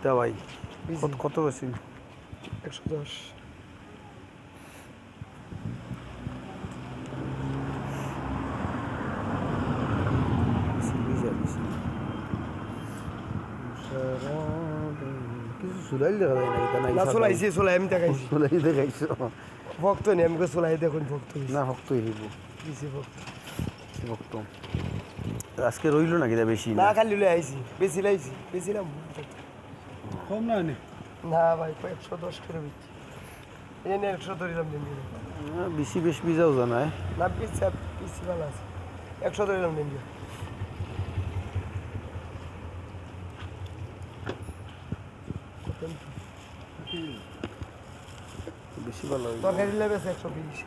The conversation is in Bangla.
তা ভাই কত বেশি? 110। কিছু চুলাই দেখা যায় না, এটা নাই না চলাইছি, চলাই আমি দেখাইছি। চুলাই দেখাইছো ভক্ত নেই, আমাকে চলাই দেখুন ভক্ত না, ভক্ত হইব দিছি ভক্ত। ভক্ত আজকে রইল নাকি তা বেশি না খালি লই আইছি, বেশি লাইছি, বেশিলাম কম না নে না ভাই 110 করে বিচ্ছি। এই নিয়ে 100 ধরিলাম দিন দিয়ে। বেশি বেশ বিজাও জানায় না পিছি পিছি ভালো আছে, 100 ধরিলাম দিন দিয়ে। বেশি ভালো তরকারি লেবেছে 120।